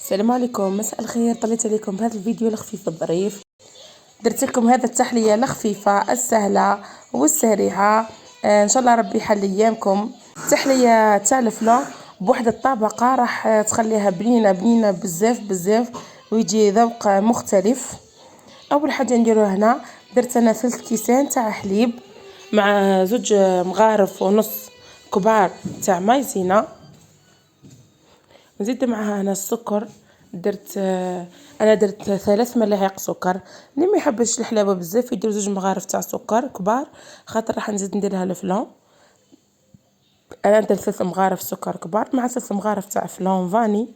السلام عليكم، مساء الخير. طلعت عليكم بهذا الفيديو الخفيف الظريف. درت لكم هذا التحليه الخفيفه السهله والسريعه. ان شاء الله ربي يحل ايامكم. التحليه تاع الفلان بواحد الطبقه راح تخليها بنينه بنينه بزاف بزاف ويجي ذوق مختلف. اول حاجه نديروها هنا، درت انا 3 كيسان تاع حليب مع 2 مغارف ونص كبار تاع مايزينا. نزيد معها هنا السكر. انا درت 3 ملاعق سكر. اللي ما يحبش الحلاوه بزاف يدير 2 مغارف تاع سكر كبار، خاطر راح نزيد نديرها الفلان. انا درت 3 مغارف سكر كبار مع 3 مغارف تاع فلان فاني.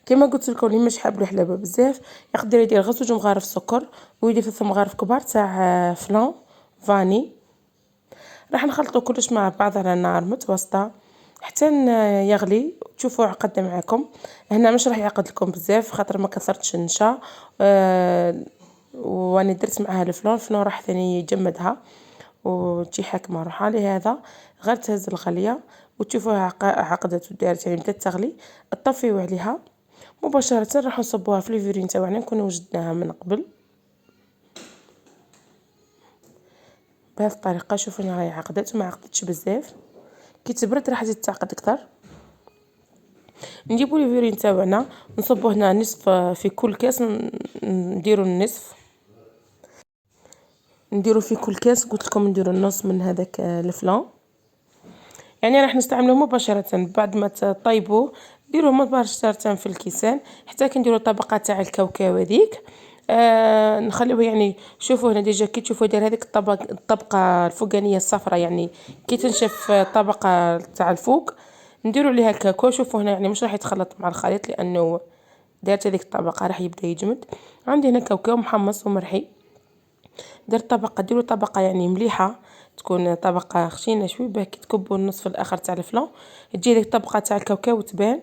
كما قلت لكم اللي مش حاب الحلاوه بزاف يقدر يدير غير 2 مغارف سكر ويدير 3 مغارف كبار تاع فلان فاني. راح نخلطوا كلش مع بعض على نار متوسطه حتى يغلي. تشوفوا عقد معاكم هنا، مش راح يعقد لكم بزاف خاطر ما كثرتش النشا. واني درت معها الفلون راح ثاني يجمدها وتجي حكمه. راح على هذا غير تهز الغليه وتشوفوها عقدت ودارت يعني بدات تغلي. طفيو عليها مباشره، راح نصبوها في الفيرين تاعنا نكون وجدناها من قبل بهذه الطريقه. شوفوا هنا راهي عقدت وما عقدتش بزاف، كي تبرد راح تزيد تعقد اكثر. نجيبوا الفيرين تاعنا نصبوا هنا نصف في كل كاس، نديروا النصف، نديروا في كل كاس قلت لكم نديروا النص من هذاك الفلان. يعني راح نستعملوه مباشره بعد ما تطيبوه، ديروه مباشره في الكيسان حتى كنديروا الطبقه تاع الكاوكاو هذيك. نخليوه يعني. شوفوا هنا ديجا كي تشوفوا داير هذيك الطبقه الفوقانيه الصفراء، يعني كي تنشف الطبقه تاع الفوق نديروا عليها الكاكاو. شوفوا هنا يعني مش راح يتخلط مع الخليط لانه دارت هذيك الطبقه راح يبدا يجمد. عندي هنا كاوكاو محمص ومرحي. درت طبقه، ديروا طبقه يعني مليحه، تكون طبقه خشينه شوي باه كي تكبوا النصف الاخر تاع الفلان تجي ديك الطبقه تاع الكاوكاو تبان.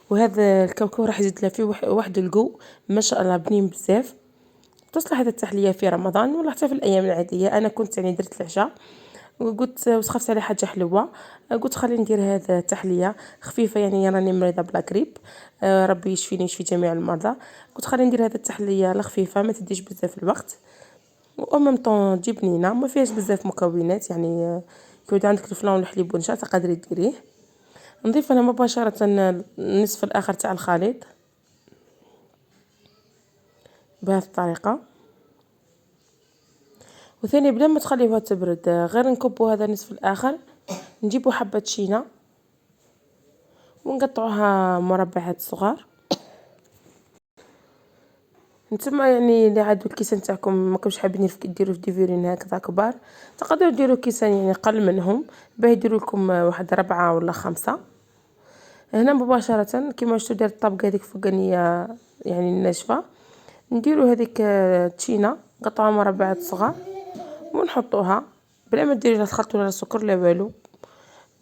وهذا الكاوكاو راح يزيد له فيه واحد القو ما شاء الله بنين بزاف. تصلح هذه التحليه في رمضان ولا حتى في الايام العاديه. انا كنت يعني درت العشاء وقلت وسخفت عليه حاجه حلوه، قلت خلينا ندير هذا التحليه خفيفه، يعني راني مريضه بلا قريب. ربي يشفيني يشفي جميع المرضى. قلت خلينا ندير هذه التحليه الخفيفه ما تديش بزاف الوقت و ميم طون تجي بنينه ما فيهاش بزاف مكونات. يعني كي عندك الفلان والحليب والنشا تقدري ديريه. نضيف انا مباشره النصف الاخر تاع الخليط بهذه الطريقه. وثاني بلا ما تخليوها تبرد غير نكبوا هذا النصف الاخر، نجيبوا حبه شينه ونقطعوها مربعات صغار. نتوما يعني اللي عندو الكيسان تاعكم ماكمش حابين ديروا في ديفيرين هكذا كبار تقدروا ديروا كيسان يعني قل منهم باه يديروا لكم واحد 4 ولا 5. هنا مباشره كيما شفتوا دارت الطبقه هذيك فوقانيه يعني الناشفه، نديروا هذيك التشينه نقطعوها مربعات صغار ونحطوها بلا ما ديروا لا تخلطوا لا سكر لا والو.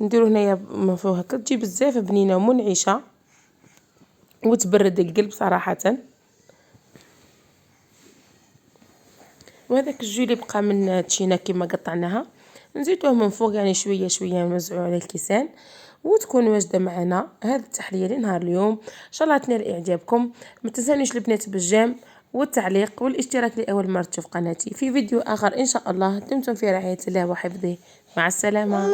نديروا هنايا من فوق هكا تجي بزاف بنينه ومنعشه وتبرد القلب صراحه. وهذاك الجو اللي بقى من التشينا كيما قطعناها نزيدوه من فوق يعني شويه شويه نوزعوه على الكيسان وتكون واجده معنا هذه التحليه لنهار اليوم. ان شاء الله تنال اعجابكم. ما تنسونيش البنات بالجيم والتعليق والاشتراك لاول مره تشوف قناتي. في فيديو اخر ان شاء الله. دمتم في رعايه الله وحفظه. مع السلامه.